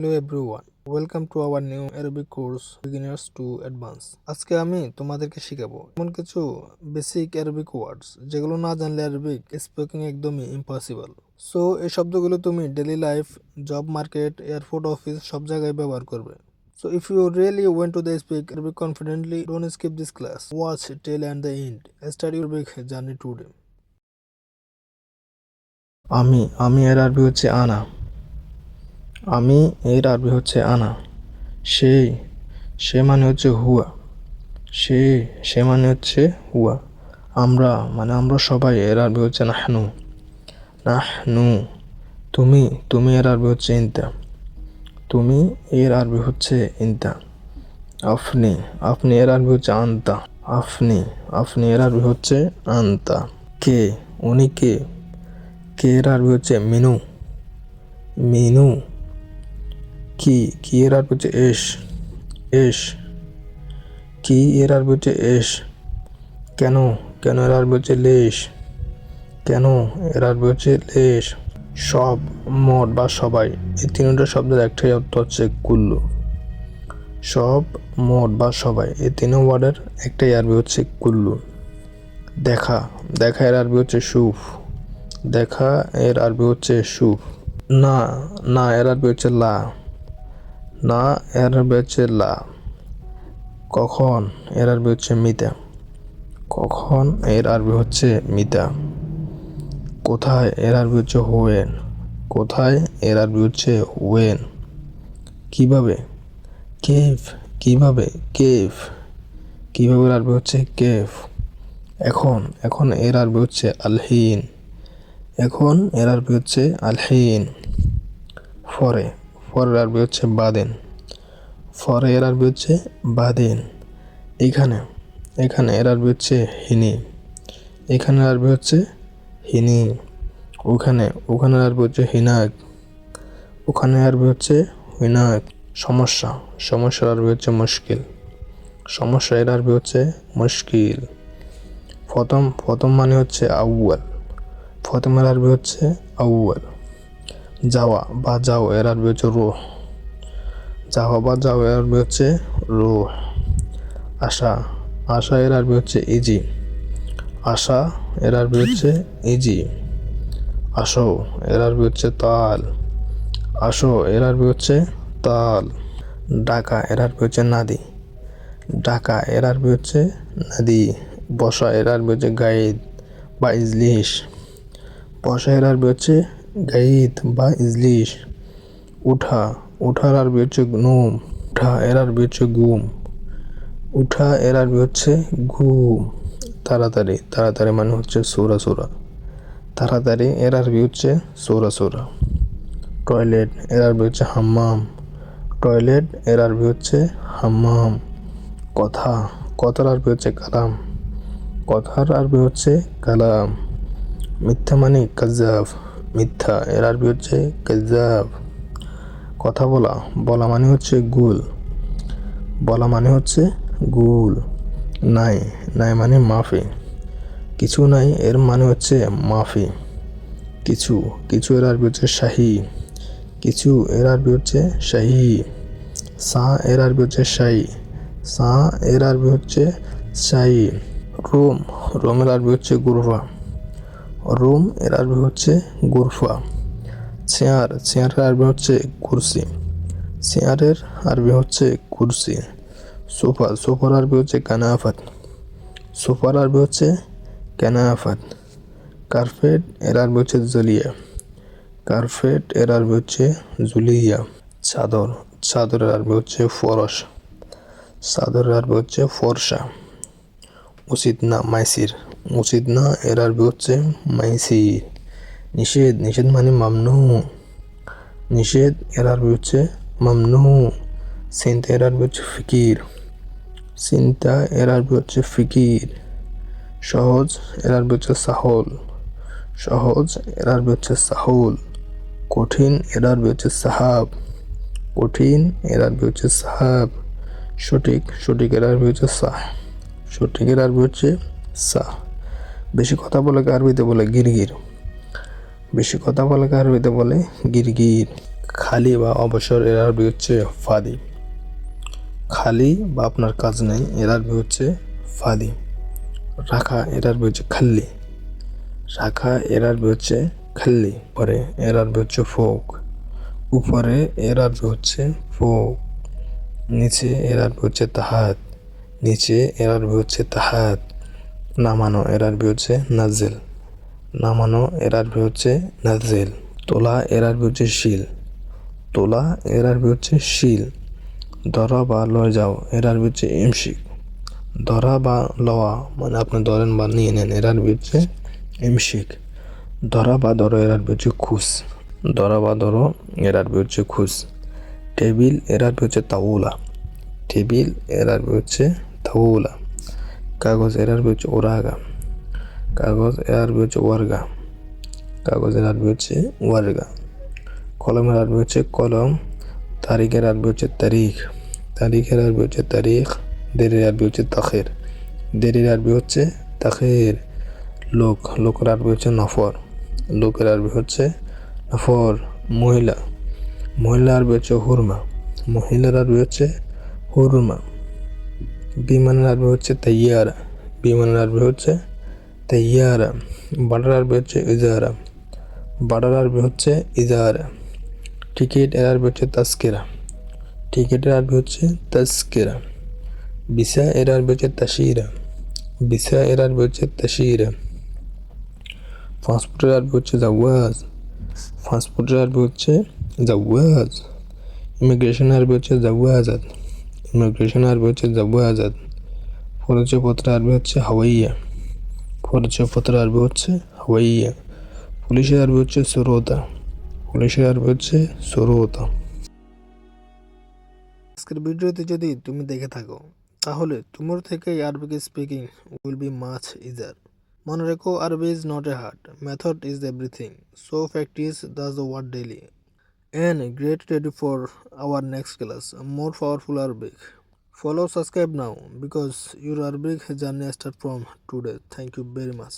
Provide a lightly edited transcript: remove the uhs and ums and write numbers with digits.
Hello everyone, welcome to our new Arabic course Beginners to Advanced. আজকে আমি তোমাদেরকে শেখাবো এমন কিছু বেসিক অ্যারাবিক ওয়ার্ডস যেগুলো না জানলে অ্যারাবিক স্পিকিং একদমই ইম্পসিবল। সো এই শব্দগুলো তুমি daily life, job market, airport, office সব জায়গায় ব্যবহার করবে। So if you really want to speak Arabic confidently, don't skip this class. Watch till and the end. Start your Arabic journey today. আমি এর আরবি হচ্ছে আনা। আমি এর আরবি হচ্ছে আনা। সে মানে হচ্ছে হুয়া। সে মানে হচ্ছে হুয়া। আমরা সবাই এর আরবি হচ্ছে নাহনু। তুমি এর আরবি হচ্ছে ইনতা। আপনি এর আরবি হচ্ছে আনতা। আপনি এর আরবি হচ্ছে আনতা। উনি কে এর আরবি হচ্ছে মিনু। কি এর আরবি হচ্ছে এশ। কি এর আরবি হচ্ছে এশ। কেন এর আরবি হচ্ছে লেশ। সব, মোট বা সবাই, এই তিনটা শব্দের একটাই অর্থ হচ্ছে কুল্লু। সব, মোট বা সবাই, এই তিন ওয়ার্ডের একটাই আরবি হচ্ছে কুল্লু। দেখা এর আরবি হচ্ছে শুফ। না এর আরবি হচ্ছে লা। কখন এর আরবি হচ্ছে মিতা। কোথায় এর আরবি হচ্ছে হুয়েন। কিভাবে এর আরবি হচ্ছে কেফ। এখন এর আরবি হচ্ছে আলহিন। ফরের আরবি হচ্ছে বাদেন। এখানে এর আরবি হচ্ছে হিনি। ওখানের আরবি হচ্ছে হিনাক। সমস্যার আরবি হচ্ছে এর আরবি হচ্ছে মুশকিল। প্রথম মানে হচ্ছে আউয়াল। প্রথমের আরবি হচ্ছে আউয়াল। যাও এর আরবি হচ্ছে রুহ। আশা এর আরবি হচ্ছে ইজি। আসো এর আরবি হচ্ছে তাল। ডাকা এর আরবি হচ্ছে নাদি। বসা এর আরবি হচ্ছে গাইদ বা ইজলিশ। উঠার আরবি হচ্ছে নুম। এর আরবি হচ্ছে ঘুম। তাড়াতাড়ি মানে হচ্ছে সুরা। তাড়াতাড়ি এর আরবি হচ্ছে সুরা। টয়লেট এর আরবি হচ্ছে হাম্মাম। কথার আরবি হচ্ছে কালাম। মিথ্যা মানে কাযাব। মিথ্যা এর আরবি হচ্ছে কাযাব। কথা বলা মানে হচ্ছে গুল। নাই মানে মাফি। কিছু নাই এর মানে হচ্ছে মাফি। কিছু এর আরবি হচ্ছে শাহী। সা এর আরবি হচ্ছে শাহী। রোমের আরবি হচ্ছে গুরফা। চেয়ারের আরবি হচ্ছে কুরসি। সোফার আরবি হচ্ছে কানাফাত। কার্পেট এর আরবি হচ্ছে জুলিয়া। চাদরের আরবি হচ্ছে ফরসা। উচিত না এর আরবি হচ্ছে মাইসির। নিষেধ মানে মামনু। এর আরবি হচ্ছে মামনু। চিন্তা এর আরবি হচ্ছে ফিকির। সহজ এর আরবি হচ্ছে সাহুল। কঠিন এর আরবি হচ্ছে সাহাব। সঠিক এর আরবি হচ্ছে সাহ। বেশি কথা বলে আরবিতে বলে গিরগির। খালি বা অবসর এর আরবি হচ্ছে ফাদি। খালি বা আপনার কাজ নেই এর আরবি হচ্ছে ফাদি। রাখা এর আরবি হচ্ছে খাল্লি। রাখা এর আরবি হচ্ছে খাল্লি। পরে এর আরবি হচ্ছে ফোক। উপরে এর আরবি হচ্ছে ফোক। নিচে এর আরবি হচ্ছে তাহাত। নিচে এর আরবি হচ্ছে তাহাত। নামানো এর আরবি হচ্ছে নাজেল। নামানো এর আরবি হচ্ছে নাজেল। তোলা এর আরবি হচ্ছে শিল। তোলা এর আরবি হচ্ছে শিল। ধরা বা লয়ে যাও এর আরবি হচ্ছে ইমশিক। ধরা বা লওয়া মানে আপনি ধরেন বা নিয়ে নেন এর আরবি হচ্ছে ইমশিক। ধরা বা ধরো এর আরবি হচ্ছে খুস। ধরা বা ধরো এর আরবি হচ্ছে খুস। টেবিল এর আরবি হচ্ছে তাউলা। টেবিল এর আরবি হচ্ছে তাউলা। কাগজ এর আরবি হচ্ছে ওরাগা। কাগজ এর আরবি হচ্ছে ওয়ারগা। কাগজের আরবি হচ্ছে ওয়ারগা। কলমের আরবি হচ্ছে কলম। তারিখের আরবি হচ্ছে তারিখ। তারিখের আরবি হচ্ছে তারিখ। দেরির আরবি হচ্ছে তাখির। দেরির আরবি হচ্ছে তাখির। লোকের আরবি হচ্ছে নফর। লোকের আরবি হচ্ছে নফর। মহিলা আরবি হচ্ছে হুরমা। মহিলার আরবি হচ্ছে হুরমা। বিমানের আরবি হচ্ছে তাইয়ারা। বিমানের আরবি হচ্ছে তাইয়ারা। বাড়ার আরবি হচ্ছে ইজারা। বাড়ার আরবি হচ্ছে ইজারা। টিকিট এর আরবি হচ্ছে তাস্কিরা। টিকিটের আরবি হচ্ছে তাস্কিরা। ভিসা এর আরবি হচ্ছে তাশিরা। ভিসা এর আরবি হচ্ছে তাশিরা। পাসপোর্টের আরবি হচ্ছে জাওয়াজ। পাসপোর্টের আরবি হচ্ছে জাওয়াজ। ইমিগ্রেশন আরবি হচ্ছে জাওয়াজাত। ইমিগ্রেশন আরবি হচ্ছে জাওয়াজাত। পরিচয়পত্র আরবি হচ্ছে হাওয়াইয়া। পরিচয়পত্র আরবি হচ্ছে হাওয়াইয়া। পুলিশের আরবি হচ্ছে সুরোতা। পুলিশের আরবি হচ্ছে সুরোতা। আজকের ভিডিওতে যদি তুমি দেখে থাকো তাহলে তোমার থেকে Arabic speaking will be much easier. মনে রেখো আরবি is not a hard, method is everything, so practice does the word daily and get ready for our next class, more powerful Arabic. Follow, subscribe now because your Arabic journey starts from today. Thank you very much.